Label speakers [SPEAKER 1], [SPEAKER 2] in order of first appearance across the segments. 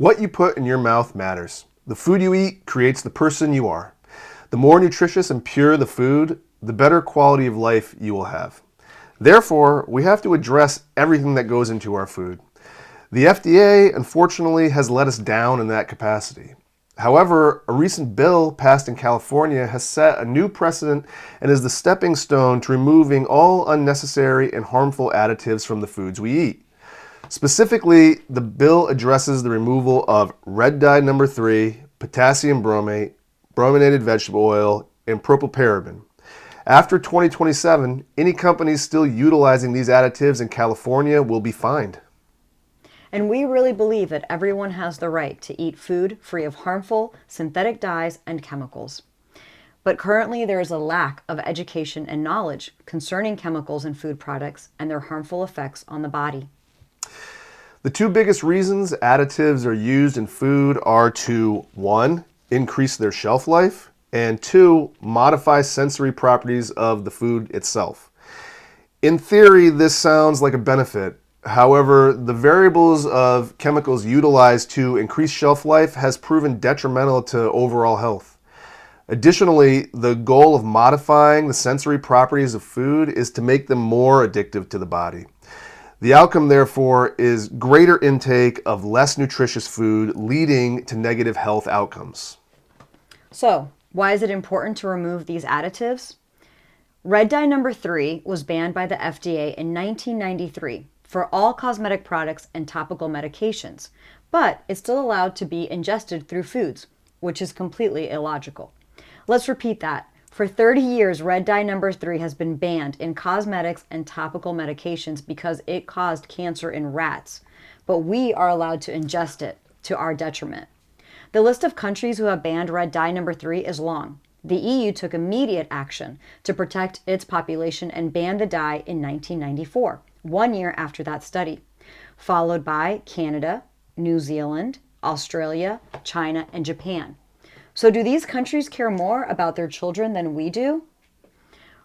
[SPEAKER 1] What you put in your mouth matters. The food you eat creates the person you are. The more nutritious and pure the food, the better quality of life you will have. Therefore, we have to address everything that goes into our food. The FDA, unfortunately, has let us down in that capacity. However, a recent bill passed in California has set a new precedent and is the stepping stone to removing all unnecessary and harmful additives from the foods we eat. Specifically, the bill addresses the removal of red dye number 3, potassium bromate, brominated vegetable oil, and propylparaben. After 2027, any companies still utilizing these additives in California will be fined.
[SPEAKER 2] And we really believe that everyone has the right to eat food free of harmful synthetic dyes and chemicals. But currently there is a lack of education and knowledge concerning chemicals in food products and their harmful effects on the body.
[SPEAKER 1] The two biggest reasons additives are used in food are to, 1, increase their shelf life, and 2, modify sensory properties of the food itself. In theory, this sounds like a benefit. However, the variables of chemicals utilized to increase shelf life has proven detrimental to overall health. Additionally, the goal of modifying the sensory properties of food is to make them more addictive to the body. The outcome, therefore, is greater intake of less nutritious food, leading to negative health outcomes.
[SPEAKER 2] So, why is it important to remove these additives? Red dye number 3 was banned by the FDA in 1993 for all cosmetic products and topical medications, but it's still allowed to be ingested through foods, which is completely illogical. Let's repeat that. For 30 years, red dye number 3 has been banned in cosmetics and topical medications because it caused cancer in rats, but we are allowed to ingest it to our detriment. The list of countries who have banned red dye number 3 is long. The EU took immediate action to protect its population and banned the dye in 1994, 1 year after that study, followed by Canada, New Zealand, Australia, China, and Japan. So do these countries care more about their children than we do?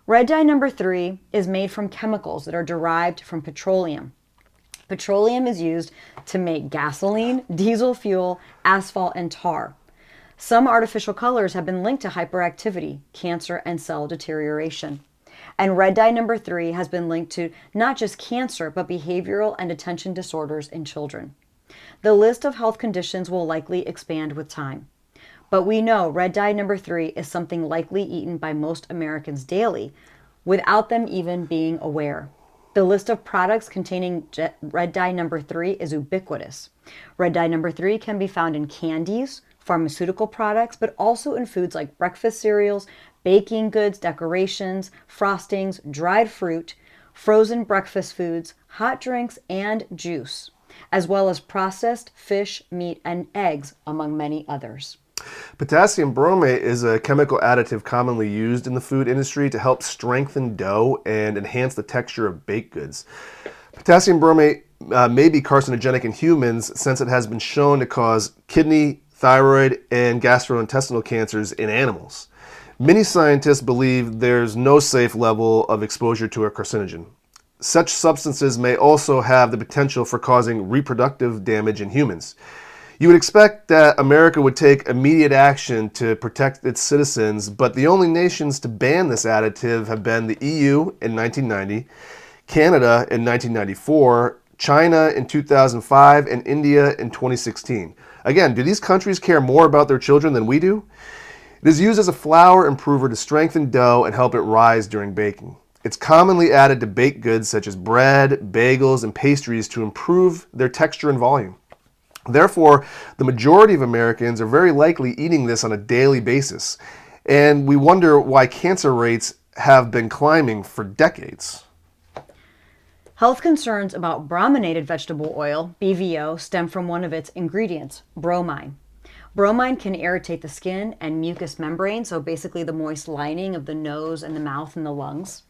[SPEAKER 2] Red dye number 3 is made from chemicals that are derived from petroleum. Petroleum is used to make gasoline, diesel fuel, asphalt, and tar. Some artificial colors have been linked to hyperactivity, cancer, and cell deterioration. And red dye number 3 has been linked to not just cancer, but behavioral and attention disorders in children. The list of health conditions will likely expand with time. But we know red dye number 3 is something likely eaten by most Americans daily, without them even being aware. The list of products containing red dye number 3 is ubiquitous. Red dye number 3 can be found in candies, pharmaceutical products, but also in foods like breakfast cereals, baking goods, decorations, frostings, dried fruit, frozen breakfast foods, hot drinks, and juice, as well as processed fish, meat, and eggs, among many others.
[SPEAKER 1] Potassium bromate is a chemical additive commonly used in the food industry to help strengthen dough and enhance the texture of baked goods. Potassium bromate may be carcinogenic in humans since it has been shown to cause kidney, thyroid, and gastrointestinal cancers in animals. Many scientists believe there's no safe level of exposure to a carcinogen. Such substances may also have the potential for causing reproductive damage in humans. You would expect that America would take immediate action to protect its citizens, but the only nations to ban this additive have been the EU in 1990, Canada in 1994, China in 2005, and India in 2016. Again, do these countries care more about their children than we do? It is used as a flour improver to strengthen dough and help it rise during baking. It's commonly added to baked goods such as bread, bagels, and pastries to improve their texture and volume. Therefore, the majority of Americans are very likely eating this on a daily basis, and we wonder why cancer rates have been climbing for decades.
[SPEAKER 2] Health concerns about brominated vegetable oil, BVO, stem from one of its ingredients, bromine. Bromine can irritate the skin and mucous membrane, so basically the moist lining of the nose and the mouth and the lungs.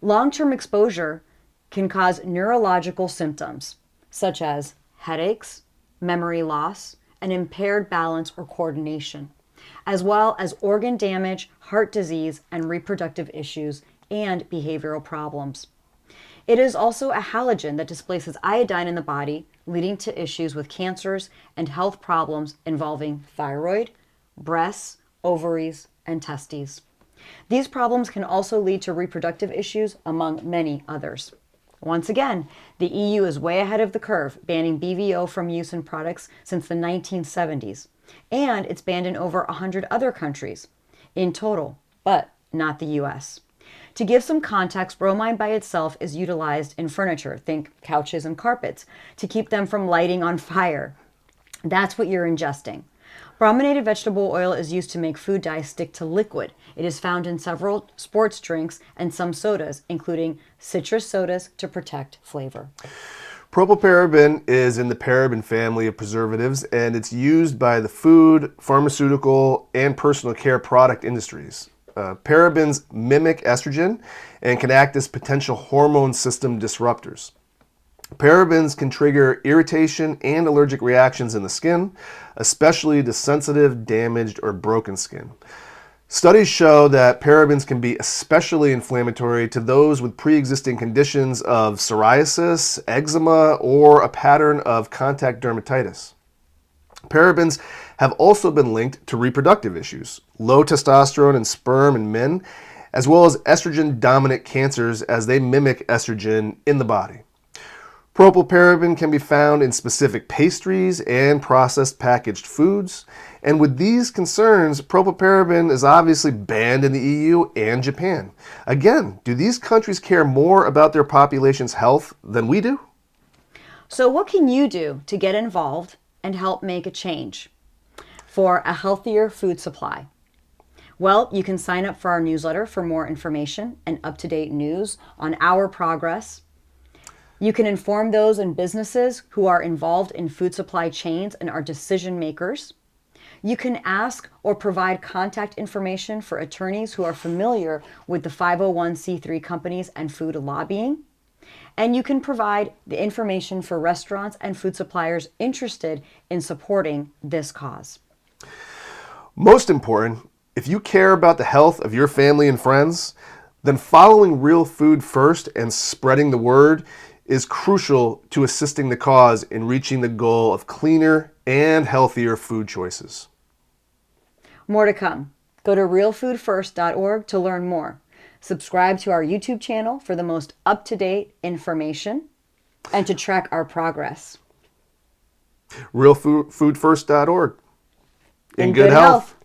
[SPEAKER 2] Long-term exposure can cause neurological symptoms, such as headaches, memory loss, and impaired balance or coordination, as well as organ damage, heart disease, and reproductive issues, and behavioral problems. It is also a halogen that displaces iodine in the body, leading to issues with cancers and health problems involving thyroid, breasts, ovaries, and testes. These problems can also lead to reproductive issues, among many others. Once again, the EU is way ahead of the curve, banning BVO from use in products since the 1970s. And it's banned in over 100 other countries in total, but not the US. To give some context, bromine by itself is utilized in furniture, think couches and carpets, to keep them from lighting on fire. That's what you're ingesting. Brominated vegetable oil is used to make food dyes stick to liquid. It is found in several sports drinks and some sodas, including citrus sodas, to protect flavor.
[SPEAKER 1] Propylparaben is in the paraben family of preservatives, and it's used by the food, pharmaceutical, and personal care product industries. Parabens mimic estrogen and can act as potential hormone system disruptors. Parabens can trigger irritation and allergic reactions in the skin, especially to sensitive, damaged, or broken skin. Studies show that parabens can be especially inflammatory to those with pre-existing conditions of psoriasis, eczema, or a pattern of contact dermatitis. Parabens have also been linked to reproductive issues, low testosterone in sperm in men, as well as estrogen-dominant cancers as they mimic estrogen in the body. Propylparaben can be found in specific pastries and processed packaged foods, and with these concerns, propylparaben is obviously banned in the EU and Japan. Again, do these countries care more about their population's health than we do?
[SPEAKER 2] So what can you do to get involved and help make a change for a healthier food supply? Well, you can sign up for our newsletter for more information and up-to-date news on our progress. You can inform those in businesses who are involved in food supply chains and are decision makers. You can ask or provide contact information for attorneys who are familiar with the 501c3 companies and food lobbying. And you can provide the information for restaurants and food suppliers interested in supporting this cause.
[SPEAKER 1] Most important, if you care about the health of your family and friends, then following Real Food First and spreading the word is crucial to assisting the cause in reaching the goal of cleaner and healthier food choices.
[SPEAKER 2] More to come. Go to realfoodfirst.org to learn more. Subscribe to our YouTube channel for the most up-to-date information and to track our progress.
[SPEAKER 1] Realfoodfirst.org. In good
[SPEAKER 2] good
[SPEAKER 1] health.